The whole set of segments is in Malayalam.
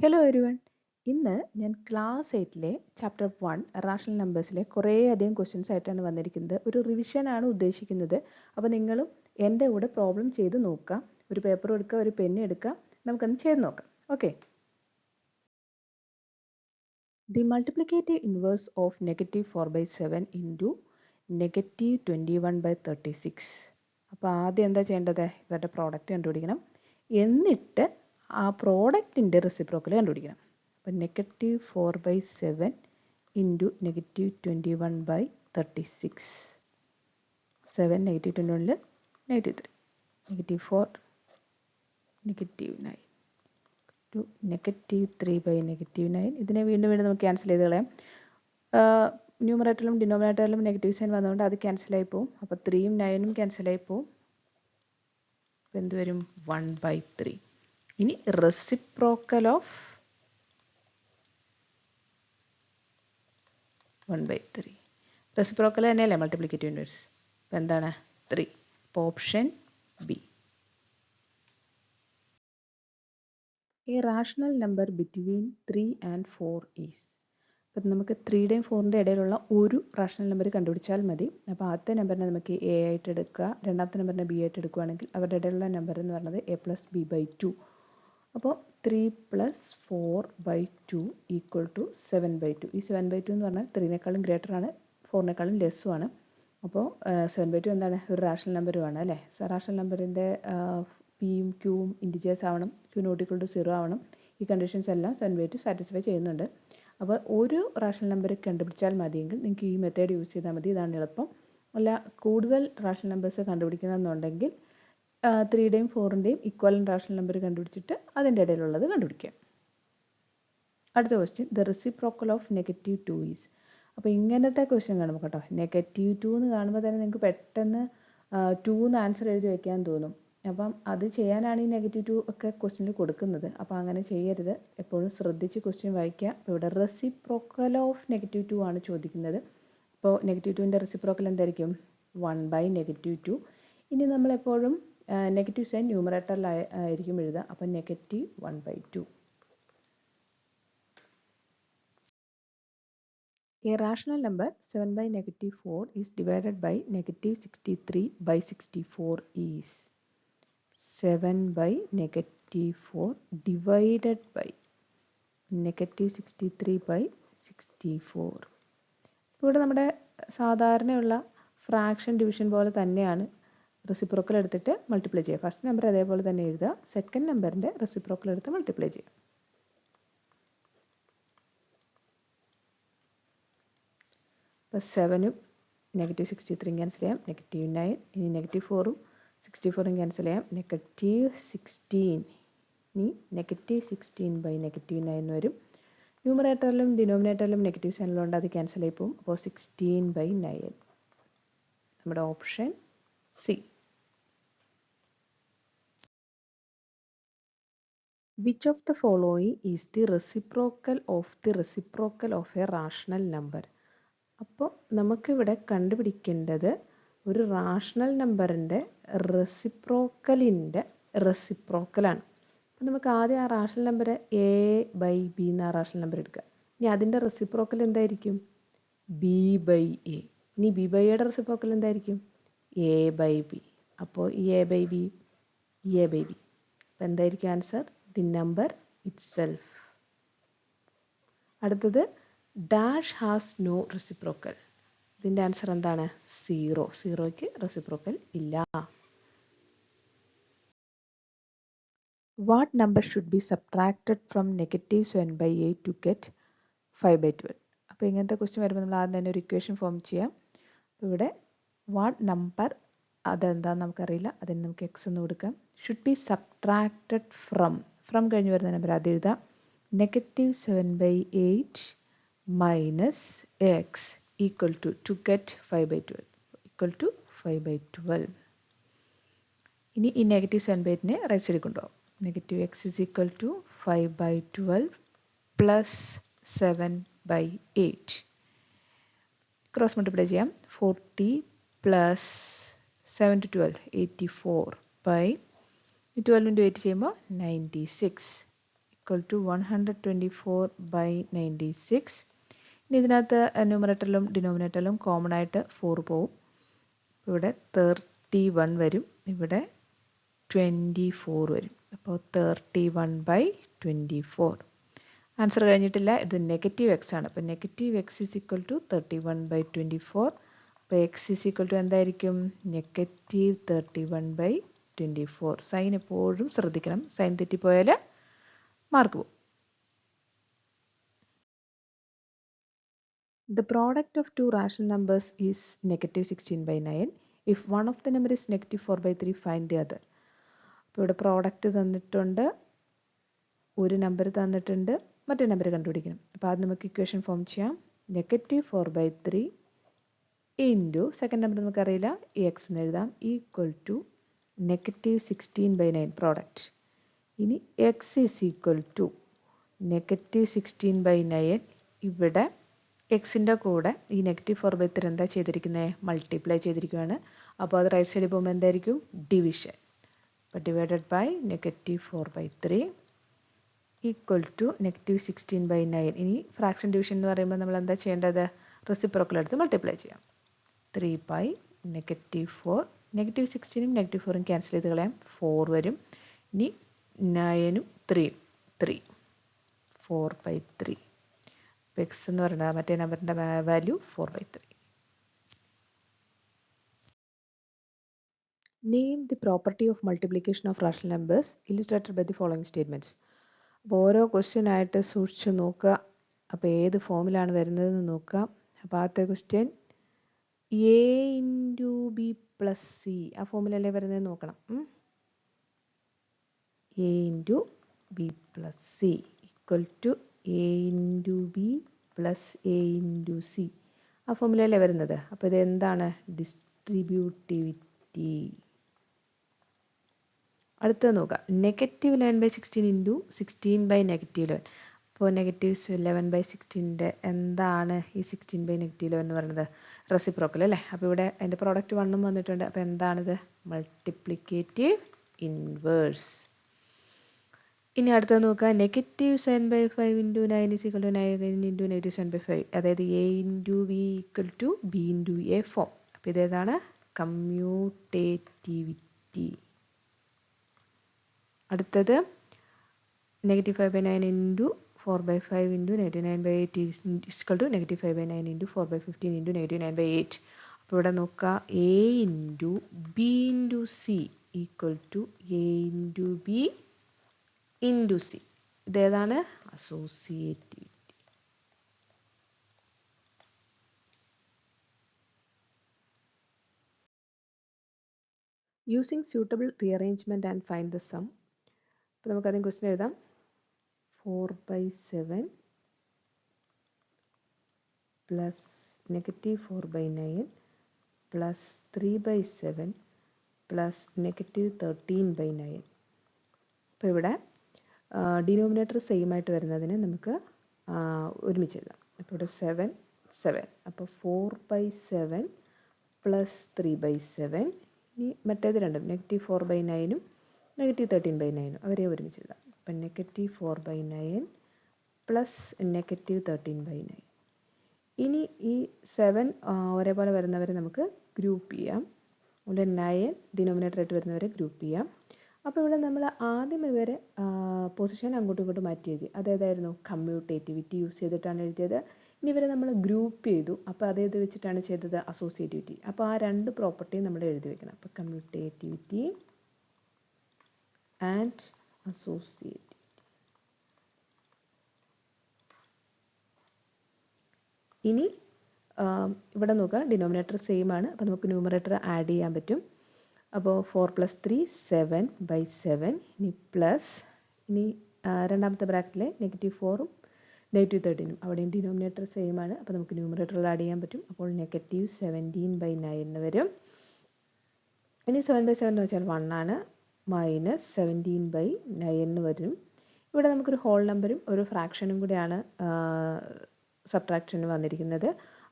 Hello everyone. ഇന്ന് ഞാൻ ക്ലാസ് 8-ലെ ചാപ്റ്റർ 1 റാഷണൽ നമ്പേഴ്സിലെ കുറേയധികം ക്വസ്റ്റ്യൻസ് ആയിട്ടാണ് വന്നിരിക്കുന്നത്. ഒരു റിവിഷനാണ് ഉദ്ദേശിക്കുന്നത്. അപ്പോൾ നിങ്ങളും എൻ്റെ കൂടെ പ്രോബ്ലം ചെയ്ത് നോക്കുക. ഒരു പേപ്പർ എടുക്കുക, ഒരു പെൻ എടുക്കുക, നമുക്കൊന്ന് ചെയ്ത് നോക്കാം. Okay. The multiplicative inverse of -4/7 into -21/36. അപ്പോൾ ആദ്യം എന്താ ചെയ്യേണ്ടത്? ഇവരുടെ പ്രോഡക്റ്റ് കണ്ടുപിടിക്കണം. എന്നിട്ട് ആ പ്രോഡക്റ്റിൻ്റെ റെസിപ്രോക്കൽ കണ്ടുപിടിക്കണം. അപ്പം -4/7 ഇൻറ്റു -21/36. 7 -21 -3, -4 -9 ടു -3/9. ഇതിനെ വീണ്ടും നമുക്ക് ക്യാൻസൽ ചെയ്ത് കളയാം. ന്യൂമറേറ്ററിലും ഡിനോമിനേറ്ററിലും നെഗറ്റീവ് സൈൻ വന്നുകൊണ്ട് അത് ക്യാൻസലായി പോവും. അപ്പോൾ 3ഉം 9ഉം ക്യാൻസലായി പോവും. അപ്പോൾ എന്ത് വരും? 1/3. ഇനി റെസിപ്രോക്കൽ ഓഫ് 1/3. റെസിപ്രോക്കൽ തന്നെയല്ലേ മൾട്ടിപ്ലിക്കേറ്റീവ് ഇൻവേഴ്സ്. അപ്പോൾ എന്താണ്? 3. അപ്പോൾ option B. A rational number between 3 and 4 is. അപ്പം നമുക്ക് 3യുടെയും 4ൻ്റെയും ഇടയിലുള്ള ഒരു റാഷണൽ നമ്പർ കണ്ടുപിടിച്ചാൽ മതി. അപ്പോൾ ആദ്യത്തെ നമ്പറിനെ നമുക്ക് എ ആയിട്ട് എടുക്കുക, രണ്ടാമത്തെ നമ്പറിനെ ബി ആയിട്ട് എടുക്കുകയാണെങ്കിൽ അവരുടെ ഇടയിലുള്ള നമ്പർ എന്ന് പറയുന്നത് a+b/2. അപ്പോൾ 3 + 4/2 = 7/2. ഈ 7/2 എന്ന് പറഞ്ഞാൽ 3നേക്കാളും ഗ്രേറ്റർ ആണ്, 4നേക്കാളും ലെസ്സും ആണ്. അപ്പോൾ 7/2 എന്താണ്? ഒരു റാഷണൽ നമ്പറുമാണ് അല്ലേ. റാഷണൽ നമ്പറിൻ്റെ പിയും ക്യൂവും ഇൻറ്റിജേഴ്സ് ആവണം, ക്യൂ ≠ 0 ആവണം. ഈ കണ്ടീഷൻസ് എല്ലാം 7/2 സാറ്റിസ്ഫൈ ചെയ്യുന്നുണ്ട്. അപ്പോൾ ഒരു റാഷണൽ നമ്പർ കണ്ടുപിടിച്ചാൽ മതിയെങ്കിൽ നിങ്ങൾക്ക് ഈ മെത്തേഡ് യൂസ് ചെയ്താൽ മതി. ഇതാണ് എളുപ്പം. അല്ല കൂടുതൽ റാഷണൽ നമ്പേഴ്സ് കണ്ടുപിടിക്കണമെന്നുണ്ടെങ്കിൽ 3യുടെയും 4ൻ്റെയും ഇക്വലൻ്റ് റാഷണൽ നമ്പർ കണ്ടുപിടിച്ചിട്ട് അതിൻ്റെ ഇടയിലുള്ളത് കണ്ടുപിടിക്കുക. അടുത്ത question, the reciprocal of -2 is. അപ്പോൾ ഇങ്ങനത്തെ ക്വസ്റ്റ്യൻ കാണുമ്പോൾ കേട്ടോ, -2 എന്ന് കാണുമ്പോൾ തന്നെ നിങ്ങൾക്ക് പെട്ടെന്ന് 2 എന്ന് ആൻസർ എഴുതി വയ്ക്കാൻ തോന്നും. അപ്പം അത് ചെയ്യാനാണ് ഈ -2 ഒക്കെ ക്വസ്റ്റ്യനിൽ കൊടുക്കുന്നത്. അപ്പോൾ അങ്ങനെ ചെയ്യരുത്. എപ്പോഴും ശ്രദ്ധിച്ച് ക്വസ്റ്റ്യൻ വായിക്കുക. അപ്പോൾ ഇവിടെ റെസിപ്രോക്കൽ ഓഫ് -2 ആണ് ചോദിക്കുന്നത്. അപ്പോൾ -2ൻ്റെ റെസിപ്രോക്കൽ എന്തായിരിക്കും? 1/2. ഇനി നമ്മളെപ്പോഴും നെഗറ്റീവ് സൈൻ ന്യൂമറേറ്ററിലായിരിക്കും എഴുതുക. അപ്പോൾ -1/2. A rational number 7/4 is divided by -63/64 is. 7/4 divided by -63/64. ഇവിടെ നമ്മുടെ സാധാരണയുള്ള ഫ്രാക്ഷൻ ഡിവിഷൻ പോലെ തന്നെയാണ് റെസിപ്രോക്കൽ എടുത്തിട്ട് മൾട്ടിപ്ലൈ ചെയ്യുക. ഫസ്റ്റ് നമ്പർ അതേപോലെ തന്നെ എഴുതുക, സെക്കൻഡ് നമ്പറിൻ്റെ റെസിപ്രോക്കൽ എടുത്ത് മൾട്ടിപ്ലൈ ചെയ്യുക. അപ്പോൾ 7ഉം -63 ക്യാൻസൽ ചെയ്യാം, -9. ഇനി -4ഉം 64ഉം ക്യാൻസൽ ചെയ്യാം, -16. ഇനി -16/9 വരും. ന്യൂമറേറ്ററിലും ഡിനോമിനേറ്ററിലും നെഗറ്റീവ് സൈനിലുണ്ട്, അത് ക്യാൻസൽ ആയി പോകും. അപ്പോൾ 16/9. നമ്മുടെ option C. Which of the following is the reciprocal of a rational number? അപ്പോൾ നമുക്കിവിടെ കണ്ടുപിടിക്കേണ്ടത് ഒരു റാഷണൽ നമ്പറിൻ്റെ റെസിപ്രോക്കലാണ്. അപ്പോൾ നമുക്ക് ആദ്യം ആ റാഷണൽ നമ്പർ a/b എന്ന റാഷണൽ നമ്പർ എടുക്കുക. ഇനി അതിൻ്റെ റെസിപ്രോക്കൽ എന്തായിരിക്കും? b/a. ഇനി b/aയുടെ റെസിപ്രോക്കൽ എന്തായിരിക്കും? a/b. അപ്പോൾ ഈ a/b. അപ്പോൾ എന്തായിരിക്കും ആൻസർ? The number itself. അടുത്തത് ഡാഷ് ഹാസ് നോ റെസിപ്രോക്കൽ. ഇതിൻ്റെ ആൻസർ എന്താണ്? 0. 0ക്ക് റെസിപ്രോക്കൽ ഇല്ല. What number should be subtracted from -7/8 to get 5/12? അപ്പോൾ ഇങ്ങനത്തെ ക്വസ്റ്റ്യൻ വരുമ്പോൾ നമ്മൾ ആദ്യം തന്നെ ഒരു ഇക്വേഷൻ ഫോം ചെയ്യാം. അപ്പോൾ ഇവിടെ വാട്ട് നമ്പർ അതെന്താണെന്ന് നമുക്കറിയില്ല, അതിന് നമുക്ക് x എന്ന് കൊടുക്കാം. ഷുഡ് ബി സബ്ട്രാക്റ്റഡ് ഫ്രം കഴിഞ്ഞ് വരുന്ന നമ്പർ അത് എഴുതാം. -7/8 minus x equal to get 5/12 equal to 5/12. ഇനി ഈ -7/8നെ റൈറ്റ് സൈഡിൽ കൊണ്ടുപോകാം. -x is equal to 5/12 plus 7/8. Cross multiply ചെയ്യാം. 40 plus 7 to 12 84 by 12 into 8 ചെയ്യുമ്പോൾ 96 ഈക്വൽ ടു 124/96. ഇനി ഇതിനകത്ത് ന്യൂമറേറ്ററിലും ഡിനോമിനേറ്ററിലും കോമൺ ആയിട്ട് 4 പോവും. ഇവിടെ 31 വരും, ഇവിടെ 24 വരും. അപ്പോൾ 31/24. ആൻസർ കഴിഞ്ഞിട്ടില്ല, ഇത് നെഗറ്റീവ് എക്സ് ആണ്. അപ്പോൾ negative x is equal to 31/24. അപ്പോൾ എക്സ് ഈസ് ഈക്വൽ ടു എന്തായിരിക്കും? നെഗറ്റീവ് 31/24. സൈൻ എപ്പോഴും ശ്രദ്ധിക്കണം, സൈൻ തെറ്റിപ്പോയാൽ മാർക്ക് പോകും. The product of two rational numbers is -16/9. If one of the number is -4/3, find the other. അപ്പോൾ ഇവിടെ പ്രോഡക്റ്റ് തന്നിട്ടുണ്ട്, ഒരു നമ്പർ തന്നിട്ടുണ്ട്, മറ്റേ നമ്പർ കണ്ടുപിടിക്കണം. അപ്പോൾ അത് നമുക്ക് ഇക്വേഷൻ ഫോം ചെയ്യാം. -4/3 ഇൻറ്റു സെക്കൻഡ് നമ്പർ നമുക്കറിയില്ല, എക്സ് എന്ന് എഴുതാം, ഈക്വൽ ടു -16/9 പ്രോഡക്റ്റ്. ഇനി എക്സ് ഈസ് ഈക്വൽ ടു -16/9. ഇവിടെ എക്സിൻ്റെ കൂടെ ഈ -4/3 എന്താ ചെയ്തിരിക്കുന്നത്? മൾട്ടിപ്ലൈ ചെയ്തിരിക്കുകയാണ്. അപ്പോൾ അത് റൈറ്റ് സൈഡിൽ പോകുമ്പോൾ എന്തായിരിക്കും? ഡിവിഷൻ. അപ്പോൾ ഡിവൈഡഡ് ബൈ -4/3 ഈക്വൽ ടു -16/9. ഇനി ഫ്രാക്ഷൻ ഡിവിഷൻ എന്ന് പറയുമ്പോൾ നമ്മൾ എന്താ ചെയ്യേണ്ടത്? റെസിപ്രോക്കൽ എടുത്ത് മൾട്ടിപ്ലൈ ചെയ്യാം. 3/4 -16ഉം -4ഉം ക്യാൻസൽ ചെയ്ത് കളയാം, 4 വരും. ഇനി 9ഉം 3ഉം 3 4/3. എക്സ് എന്ന് പറയുന്നത് മറ്റേ നമ്പറിൻ്റെ value 4/3. Name the property of multiplication of rational numbers illustrated by the following statements. അപ്പോൾ ഓരോ ക്വസ്റ്റ്യൻ ആയിട്ട് സൂക്ഷിച്ച് നോക്കുക. അപ്പോൾ ഏത് ഫോമിലാണ് വരുന്നതെന്ന് നോക്കുക. അപ്പോൾ ആദ്യത്തെ question a into b plus c, ആ ഫോമിലല്ലേ വരുന്നതെന്ന് നോക്കണം. A into b plus c equal to A into b plus a into c, ആ ഫോമിലല്ലേ വരുന്നത്. അപ്പോൾ ഇത് എന്താണ്? ഡിസ്ട്രിബ്യൂട്ടിവിറ്റി. അടുത്തത് നോക്കാം. -11/16 ഇൻറ്റു 16/-11. അപ്പോൾ -11/16 എന്താണ് ഈ 16/-11 എന്ന് പറയുന്നത്? റെസിപ്രോക്കൽ അല്ലേ. അപ്പോൾ ഇവിടെ അതിൻ്റെ പ്രോഡക്റ്റ് 1ഉം വന്നിട്ടുണ്ട്. അപ്പോൾ എന്താണിത്? Multiplicative inverse. ഇനി അടുത്തത് നോക്കുക. -7/5 into 9 is equal to 9 into -7/5. അതായത് A into B equal to B into A form. അപ്പോൾ ഇതേതാണ്? കമ്മ്യൂട്ടേറ്റിവിറ്റി. അടുത്തത് -5/9 into 4/5 into -9/8 is equal to -5/9 into 4/15 into -9/8. അപ്പോൾ ഇവിടെ നോക്കുക. A into B into C equal to A into B into C. ഇതേതാണ്? Associativity. Using suitable rearrangement and find the sum. അപ്പോൾ നമുക്കതിന് ക്വസ്റ്റ്യൻ എഴുതാം. 4/7 പ്ലസ് -4/9 പ്ലസ് 3/7 പ്ലസ് -13/9. അപ്പോൾ ഇവിടെ ഡിനോമിനേറ്റർ സെയിം ആയിട്ട് വരുന്നതിന് നമുക്ക് ഒരുമിച്ച് എഴുതാം. അപ്പോൾ ഇവിടെ 7 7. അപ്പോൾ 4/7 പ്ലസ് 3/7. ഇനി മറ്റേത് രണ്ടും -4/9ഉം -13/9 അവരെ ഒരുമിച്ച് എഴുതാം. അപ്പം -4/9 പ്ലസ് -13/9. ഇനി ഈ 7 ഒരേപോലെ വരുന്നവരെ നമുക്ക് ഗ്രൂപ്പ് ചെയ്യാം. അതുപോലെ 9 ഡിനോമിനേറ്റർ ആയിട്ട് വരുന്നവരെ ഗ്രൂപ്പ് ചെയ്യാം. അപ്പോൾ ഇവിടെ നമ്മൾ ആദ്യം ഇവരെ പൊസിഷൻ അങ്ങോട്ടും ഇങ്ങോട്ടും മാറ്റി എഴുതി. അതേതായിരുന്നു? കമ്മ്യൂട്ടേറ്റിവിറ്റി യൂസ് ചെയ്തിട്ടാണ് എഴുതിയത്. ഇനി ഇവരെ നമ്മൾ ഗ്രൂപ്പ് ചെയ്തു. അപ്പോൾ അതേത് വെച്ചിട്ടാണ് ചെയ്തത്? അസോസിയേറ്റിവിറ്റി. അപ്പോൾ ആ രണ്ട് പ്രോപ്പർട്ടിയും നമ്മൾ എഴുതി വെക്കണം. അപ്പോൾ കമ്മ്യൂട്ടേറ്റിവിറ്റി ആൻഡ് അസോസിയേറ്റിവിറ്റി. ഇനി ഇവിടെ നോക്കുക, ഡിനോമിനേറ്റർ സെയിം ആണ്. അപ്പോൾ നമുക്ക് ന്യൂമറേറ്റർ ആഡ് ചെയ്യാൻ പറ്റും. അപ്പോൾ 4 + 3 7/7. ഇനി പ്ലസ്, ഇനി രണ്ടാമത്തെ ബ്രാക്കറ്റിലെ -4ഉം -13ഉം അവിടെയും ഡിനോമിനേറ്റർ സെയിം ആണ്. അപ്പോൾ നമുക്ക് ന്യൂമറേറ്ററിൽ ആഡ് ചെയ്യാൻ പറ്റും. അപ്പോൾ -17/9 എന്ന് വരും. ഇനി 7/7 എന്ന് വെച്ചാൽ 1 ആണ്. -17/9 എന്ന് വരും. ഇവിടെ നമുക്കൊരു ഹോൾ നമ്പറും ഒരു ഫ്രാക്ഷനും കൂടെയാണ് സബ്ട്രാക്ഷന് വന്നിരിക്കുന്നത്.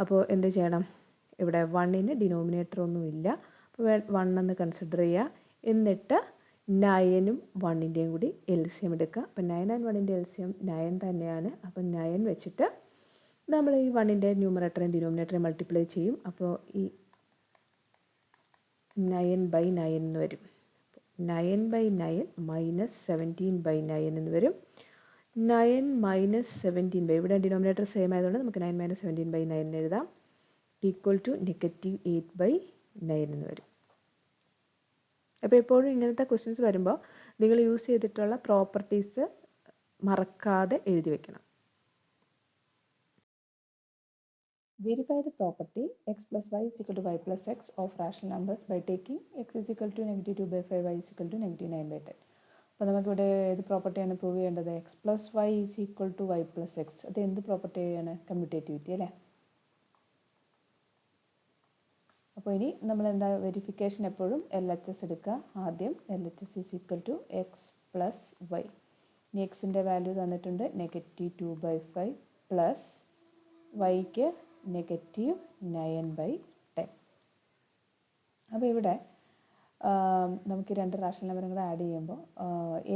അപ്പോൾ എന്ത് ചെയ്യണം? ഇവിടെ 1ന് ഡിനോമിനേറ്റർ ഒന്നുമില്ല. അപ്പോൾ 1 എന്ന് കൺസിഡർ ചെയ്യുക. എന്നിട്ട് 9ഉം 1ൻ്റെയും കൂടി LCM എടുക്കുക. അപ്പം 9 ആൻഡ് 1ൻ്റെ LCM 9 തന്നെയാണ്. അപ്പം 9 വെച്ചിട്ട് നമ്മൾ ഈ 1ൻ്റെ ന്യൂമറേറ്ററും ഡിനോമിനേറ്ററും മൾട്ടിപ്ലൈ ചെയ്യും. അപ്പോൾ ഈ 9/9 എന്ന് വരും. 9/9 മൈനസ് 17/9 എന്ന് വരും. 9 മൈനസ് 17 ഇവിടെ ഡിനോമിനേറ്റർ സെയിം ആയതുകൊണ്ട് നമുക്ക് 9 മൈനസ് 17/9 എന്ന് എഴുതാം. ഈക്വൽ ടു -8/9 എന്ന് വരും. അപ്പോൾ എപ്പോഴും ഇങ്ങനത്തെ ക്വസ്റ്റ്യൻസ് വരുമ്പോൾ നിങ്ങൾ യൂസ് ചെയ്തിട്ടുള്ള പ്രോപ്പർട്ടീസ് മറക്കാതെ എഴുതി വെക്കണം. Verify the property x plus y is equal to y plus x of rational numbers by taking x is equal to -2/5, y is equal to -9/10. അപ്പോൾ നമുക്കിവിടെ ഏത് പ്രോപ്പർട്ടിയാണ് പ്രൂവ് ചെയ്യേണ്ടത്? x plus y is equal to y plus x. അത് എന്ത് പ്രോപ്പർട്ടിയാണ്? കമ്മ്യൂട്ടേറ്റിവിറ്റി അല്ലേ? അപ്പോൾ ഇനി നമ്മൾ എന്താ വെരിഫിക്കേഷൻ എപ്പോഴും LHS എടുക്കുക. ആദ്യം LHS is equal to x plus y. ഇനി എക്സിൻ്റെ വാല്യൂ തന്നിട്ടുണ്ട് -2/5 പ്ലസ് വൈക്ക് -9/10. അപ്പോൾ ഇവിടെ നമുക്ക് രണ്ട് റാഷണൽ നമ്പറും കൂടെ ആഡ് ചെയ്യുമ്പോൾ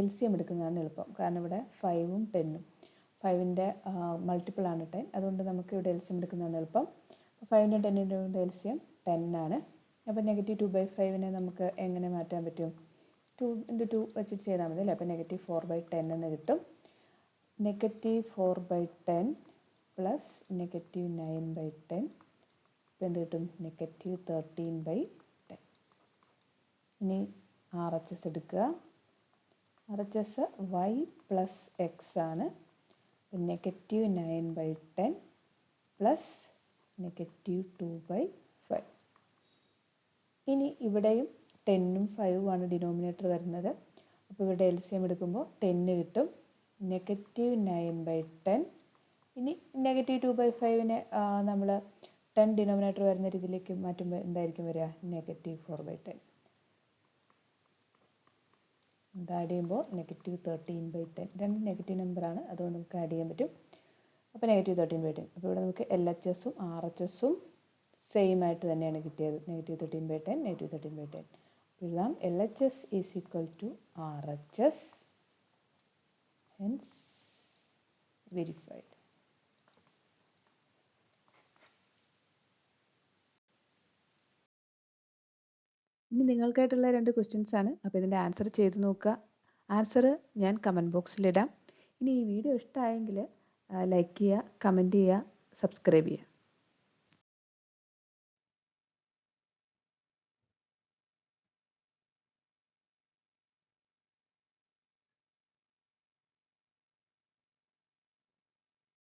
LCM എടുക്കുന്നതാണ് എളുപ്പം. കാരണം ഇവിടെ 5ഉം 10ഉം 5ൻ്റെ മൾട്ടിപ്പിൾ ആണ് 10. അതുകൊണ്ട് നമുക്ക് ഇവിടെ LCM എടുക്കുന്നതാണ് എളുപ്പം. 5ൻ്റെ 10ൻ്റെ LCM 10 ആണ്. അപ്പോൾ -2/5നെ നമുക്ക് എങ്ങനെ മാറ്റാൻ പറ്റും? 2 × 2 വെച്ചിട്ട് ചെയ്താൽ മതി അല്ലേ? അപ്പോൾ -4/10 എന്ന് കിട്ടും. -4/10 പ്ലസ് -9/10 ഇപ്പം എന്ത് കിട്ടും? -13/10. ഇനി RHS എടുക്കുക. RHS y പ്ലസ് എക്സ് ആണ്. -9/10 പ്ലസ് -2/5. ഇനി ഇവിടെയും 10ഉം 5ഉം ആണ് ഡിനോമിനേറ്റർ വരുന്നത്. അപ്പോൾ ഇവിടെ LCM എടുക്കുമ്പോൾ 10 കിട്ടും. -9/10. ഇനി -2/5നെ നമ്മൾ 10 ഡിനോമിനേറ്റർ വരുന്ന രീതിയിലേക്ക് മാറ്റുമ്പോൾ എന്തായിരിക്കും വരിക? -4/10. ഇത് ആഡ് ചെയ്യുമ്പോൾ -13/10. രണ്ട് നെഗറ്റീവ് നമ്പറാണ്, അതുകൊണ്ട് നമുക്ക് ആഡ് ചെയ്യാൻ പറ്റും. അപ്പോൾ -13/10. അപ്പോൾ ഇവിടെ നമുക്ക് LHSഉം RHSഉം സെയിം ആയിട്ട് തന്നെയാണ് കിട്ടിയത്. -13/10 -13/10. എഴുതാം LHS is equal to RHS, hence verified. ഇനി നിങ്ങൾക്കായിട്ടുള്ള രണ്ട് ക്വസ്റ്റ്യൻസ് ആണ്. അപ്പോൾ ഇതിൻ്റെ ആൻസർ ചെയ്ത് നോക്കുക. ആൻസർ ഞാൻ കമൻറ്റ് ബോക്സിലിടാം. ഇനി ഈ വീഡിയോ ഇഷ്ടമായെങ്കിൽ ലൈക്ക് ചെയ്യുക, കമൻറ്റ് ചെയ്യുക, സബ്സ്ക്രൈബ് ചെയ്യുക.